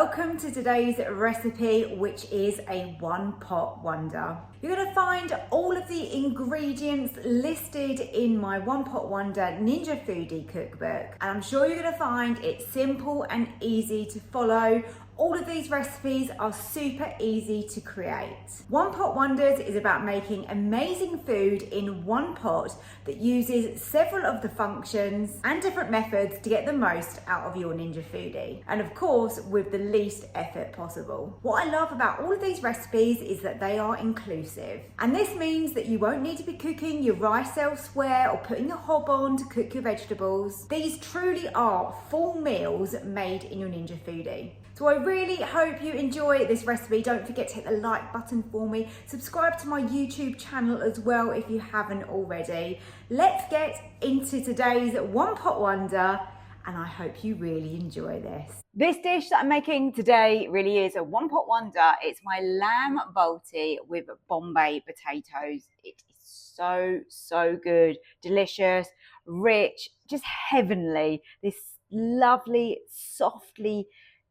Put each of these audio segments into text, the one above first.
Welcome to today's recipe, which is a one pot wonder. You're going to find all of the ingredients listed in my one pot wonder Ninja Foodi cookbook, and I'm sure you're going to find it simple and easy to follow. All of these recipes are super easy to create. One Pot Wonders is about making amazing food in one pot that uses several of the functions and different methods to get the most out of your Ninja Foodi. And of course, with the least effort possible. What I love about all of these recipes is that they are inclusive. And this means that you won't need to be cooking your rice elsewhere or putting your hob on to cook your vegetables. These truly are full meals made in your Ninja Foodi. So I really hope you enjoy this recipe. Don't forget to hit the like button for me. Subscribe to my YouTube channel as well if you haven't already. Let's get into today's one pot wonder, and I hope you really enjoy this. This dish that I'm making today really is a one pot wonder. It's my lamb balti with Bombay potatoes. It is so good, delicious, rich, just heavenly. This lovely, softly,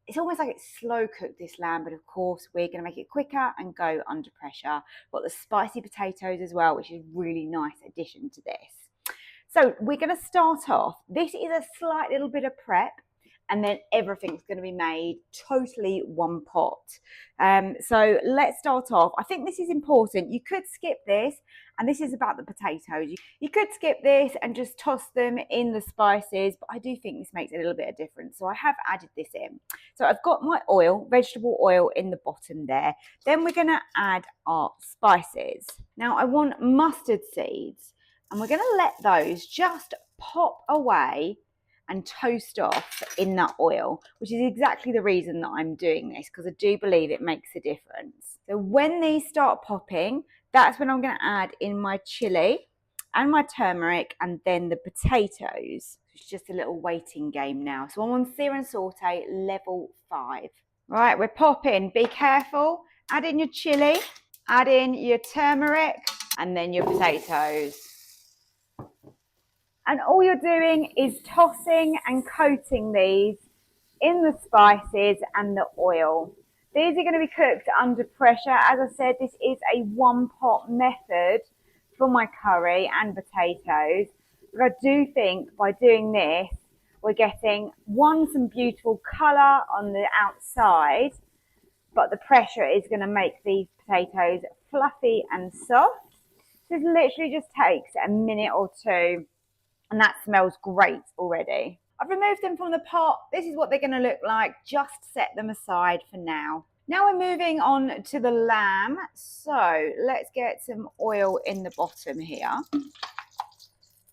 it's almost like it's slow cooked, this lamb, but of course we're going to make it quicker and go under pressure. Got the spicy potatoes as well, which is a really nice addition to this. So we're going to start off. This is a slight little bit of prep, and then everything's going to be made totally one pot. So let's start off. I think this is important. You could skip this, and this is about the potatoes. You could skip this and just toss them in the spices, but I do think this makes a little bit of difference. So I have added this in. So I've got my oil, vegetable oil in the bottom there. Then we're going to add our spices. Now I want mustard seeds, and we're going to let those just pop away and toast off in that oil, which is exactly the reason that I'm doing this, because I do believe it makes a difference. So when these start popping, that's when I'm going to add in my chili and my turmeric and then the potatoes. It's just a little waiting game now. So I'm on sear and saute level 5. Right, we're popping. Be careful. Add in your chili, add in your turmeric, and then your potatoes. And all you're doing is tossing and coating these in the spices and the oil. These are going to be cooked under pressure. As I said, this is a one pot method for my curry and potatoes. But I do think by doing this, we're getting some beautiful colour on the outside, but the pressure is going to make these potatoes fluffy and soft. This literally just takes a minute or two. And that smells great already. I've removed them from the pot. This is what they're going to look like. Just set them aside for now. Now we're moving on to the lamb. So let's get some oil in the bottom here.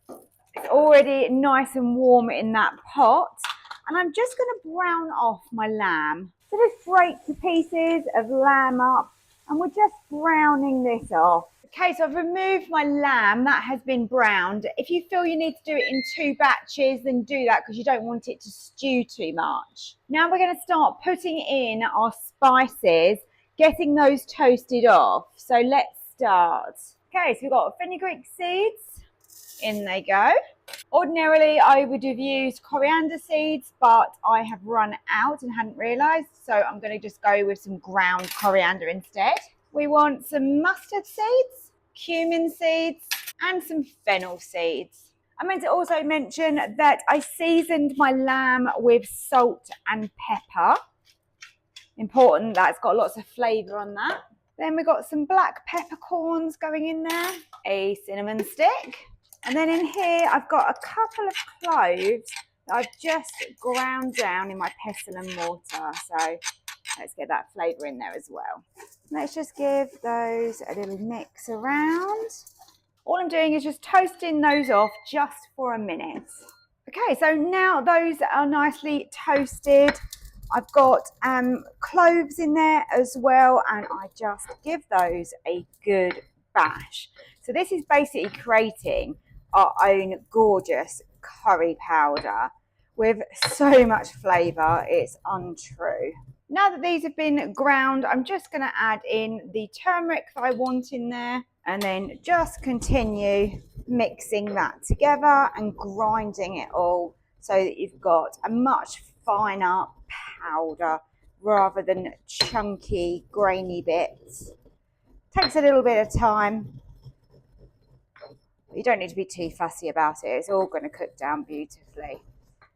It's already nice and warm in that pot. And I'm just going to brown off my lamb. So just break the pieces of lamb up, and we're just browning this off. Okay, so I've removed my lamb. That has been browned. If you feel you need to do it in 2 batches, then do that, because you don't want it to stew too much. Now we're going to start putting in our spices, getting those toasted off. So let's start. Okay, so we've got fenugreek seeds. In they go. Ordinarily, I would have used coriander seeds, but I have run out and hadn't realised. So I'm going to just go with some ground coriander instead. We want some mustard seeds, cumin seeds, and some fennel seeds. I meant to also mention that I seasoned my lamb with salt and pepper. Important, that's got lots of flavour on that. Then we've got some black peppercorns going in there, a cinnamon stick. And then in here, I've got a couple of cloves that I've just ground down in my pestle and mortar. So let's get that flavour in there as well. Let's just give those a little mix around. All I'm doing is just toasting those off just for a minute. Okay, so now those are nicely toasted. I've got cloves in there as well, and I just give those a good bash. So this is basically creating our own gorgeous curry powder with so much flavour, it's untrue. Now that these have been ground, I'm just going to add in the turmeric that I want in there, and then just continue mixing that together and grinding it all so that you've got a much finer powder rather than chunky, grainy bits. Takes a little bit of time. You don't need to be too fussy about it. It's all going to cook down beautifully.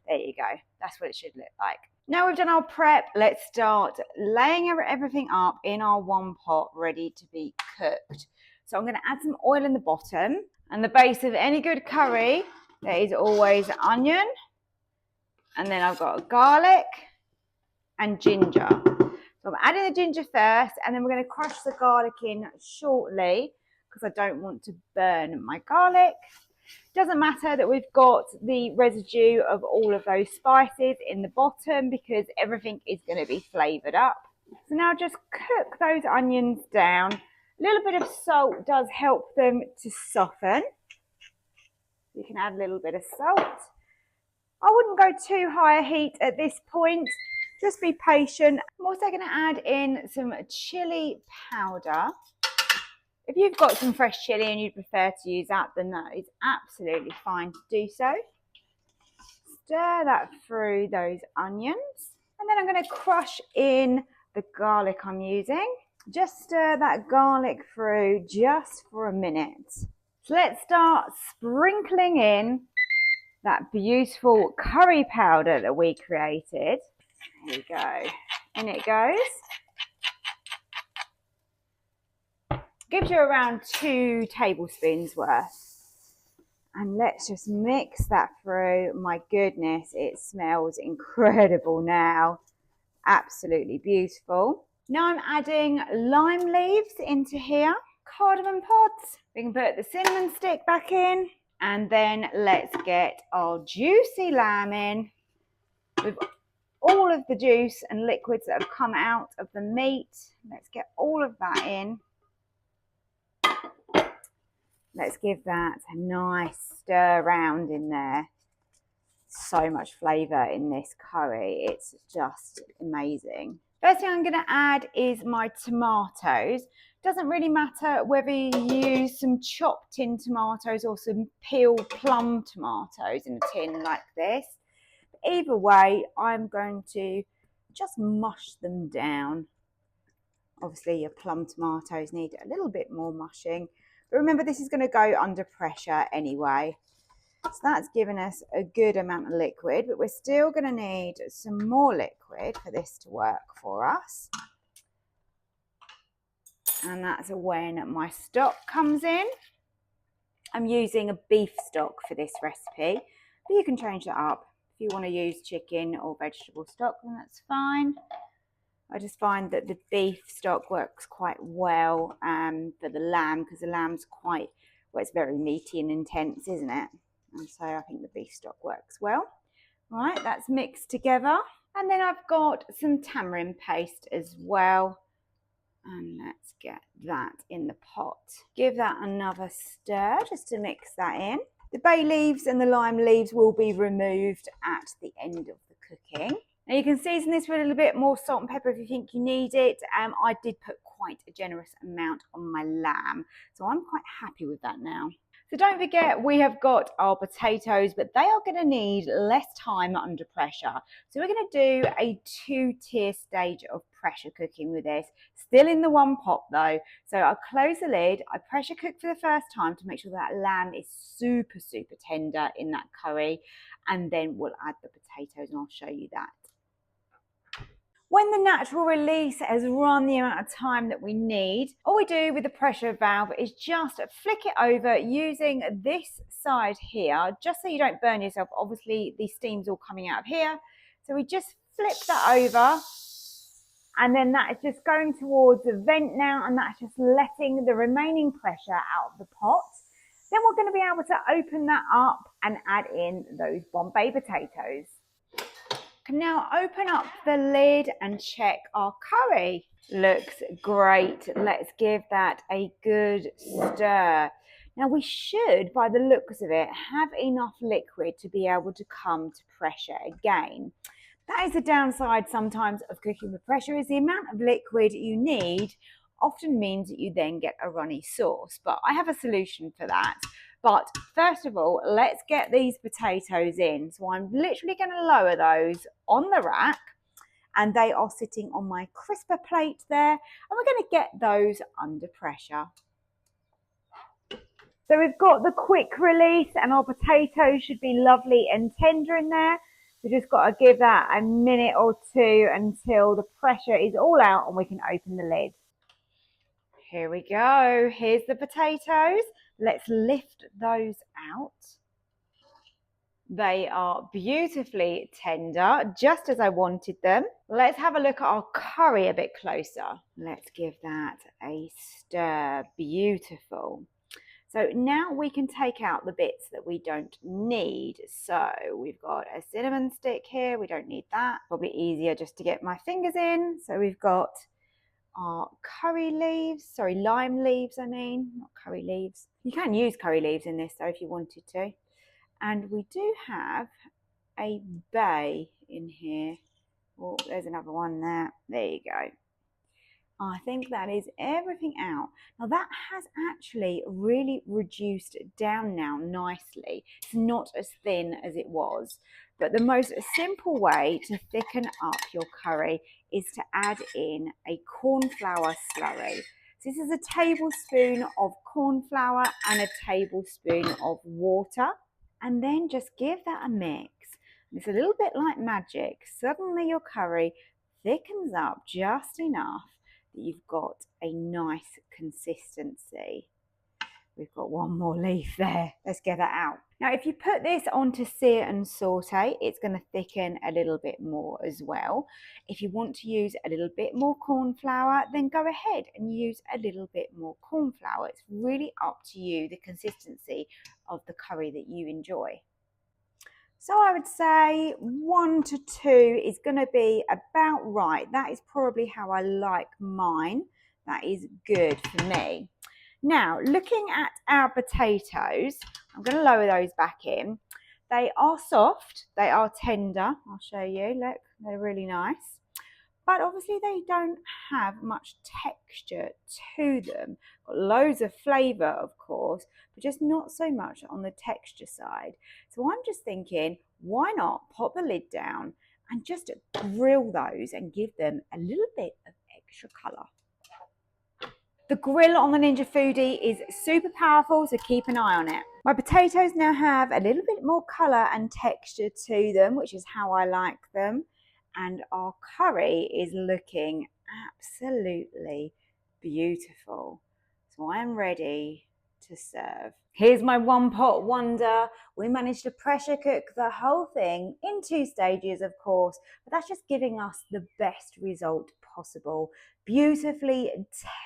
There you go. That's what it should look like. Now we've done our prep, let's start laying everything up in our one pot ready to be cooked. So I'm going to add some oil in the bottom, and the base of any good curry, there is always onion, and then I've got garlic and ginger. So I'm adding the ginger first, and then we're going to crush the garlic in shortly because I don't want to burn my garlic. Doesn't matter that we've got the residue of all of those spices in the bottom because everything is going to be flavoured up. So now just cook those onions down. A little bit of salt does help them to soften. You can add a little bit of salt. I wouldn't go too high a heat at this point. Just be patient. I'm also going to add in some chilli powder. If you've got some fresh chilli and you prefer to use that, then that is absolutely fine to do so. Stir that through those onions. And then I'm going to crush in the garlic I'm using. Just stir that garlic through just for a minute. So let's start sprinkling in that beautiful curry powder that we created. There you go. In it goes. Gives you around 2 tablespoons worth. And let's just mix that through. My goodness, it smells incredible now. Absolutely beautiful. Now I'm adding lime leaves into here. Cardamom pods. We can put the cinnamon stick back in. And then let's get our juicy lamb in with all of the juice and liquids that have come out of the meat. Let's get all of that in. Let's give that a nice stir around in there. So much flavour in this curry. It's just amazing. First thing I'm going to add is my tomatoes. Doesn't really matter whether you use some chopped tin tomatoes or some peeled plum tomatoes in a tin like this. Either way, I'm going to just mush them down. Obviously, your plum tomatoes need a little bit more mushing. But remember, this is going to go under pressure anyway. So that's given us a good amount of liquid, but we're still going to need some more liquid for this to work for us. And that's when my stock comes in. I'm using a beef stock for this recipe, but you can change that up. If you want to use chicken or vegetable stock, then that's fine. I just find that the beef stock works quite well for the lamb because the lamb's quite, well, it's very meaty and intense, isn't it? And so I think the beef stock works well. Right, that's mixed together. And then I've got some tamarind paste as well. And let's get that in the pot. Give that another stir just to mix that in. The bay leaves and the lime leaves will be removed at the end of the cooking. Now you can season this with a little bit more salt and pepper if you think you need it. I did put quite a generous amount on my lamb, so I'm quite happy with that now. So don't forget, we have got our potatoes, but they are going to need less time under pressure. So we're going to do a 2-tier stage of pressure cooking with this. Still in the one pot though. So I'll close the lid. I pressure cook for the first time to make sure that lamb is super, super tender in that curry. And then we'll add the potatoes and I'll show you that. When the natural release has run the amount of time that we need, all we do with the pressure valve is just flick it over using this side here, just so you don't burn yourself. Obviously, the steam's all coming out of here. So we just flip that over, and then that is just going towards the vent now, and that's just letting the remaining pressure out of the pot. Then we're going to be able to open that up and add in those Bombay potatoes. Can now open up the lid and check our curry. Looks great. Let's give that a good stir. Now we should, by the looks of it, have enough liquid to be able to come to pressure again. That is the downside sometimes of cooking with pressure, is the amount of liquid you need often means that you then get a runny sauce. But I have a solution for that. But first of all, let's get these potatoes in. So I'm literally going to lower those on the rack, and they are sitting on my crisper plate there, and we're going to get those under pressure. So we've got the quick release and our potatoes should be lovely and tender in there. We just got to give that a minute or two until the pressure is all out and we can open the lid. Here we go. Here's the potatoes. Let's lift those out. They are beautifully tender, just as I wanted them. Let's have a look at our curry a bit closer. Let's give that a stir. Beautiful. So now we can take out the bits that we don't need. So we've got a cinnamon stick here. We don't need that. Probably easier just to get my fingers in. So we've got our curry leaves, sorry, lime leaves, I mean, not curry leaves. You can use curry leaves in this though if you wanted to. And we do have a bay in here. Oh, there's another one there. There you go. I think that is everything out. Now that has actually really reduced down now nicely. It's not as thin as it was, but the most simple way to thicken up your curry is to add in a corn flour slurry. So this is a tablespoon of corn flour and a tablespoon of water, and then just give that a mix. And it's a little bit like magic. Suddenly your curry thickens up just enough that you've got a nice consistency. We've got one more leaf there. Let's get that out. Now, if you put this onto sear and saute, it's going to thicken a little bit more as well. If you want to use a little bit more corn flour, then go ahead and use a little bit more corn flour. It's really up to you, the consistency of the curry that you enjoy. So I would say 1 to 2 is going to be about right. That is probably how I like mine. That is good for me. Now, looking at our potatoes, I'm going to lower those back in. They are soft, they are tender. I'll show you, look, they're really nice. But obviously they don't have much texture to them. Got loads of flavour, of course, but just not so much on the texture side. So I'm just thinking, why not pop the lid down and just grill those and give them a little bit of extra colour. The grill on the Ninja Foodi is super powerful, so keep an eye on it. My potatoes now have a little bit more colour and texture to them, which is how I like them. And our curry is looking absolutely beautiful. So I am ready to serve. Here's my one pot wonder. We managed to pressure cook the whole thing in 2 stages, of course, but that's just giving us the best result possible. Beautifully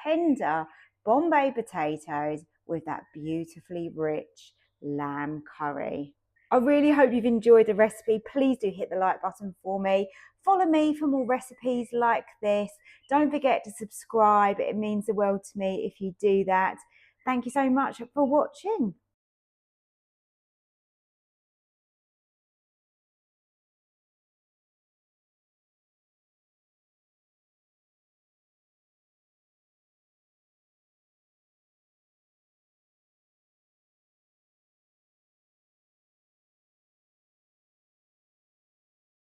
tender Bombay potatoes with that beautifully rich lamb curry. I really hope you've enjoyed the recipe. Please do hit the like button for me. Follow me for more recipes like this. Don't forget to subscribe. It means the world to me if you do that. Thank you so much for watching.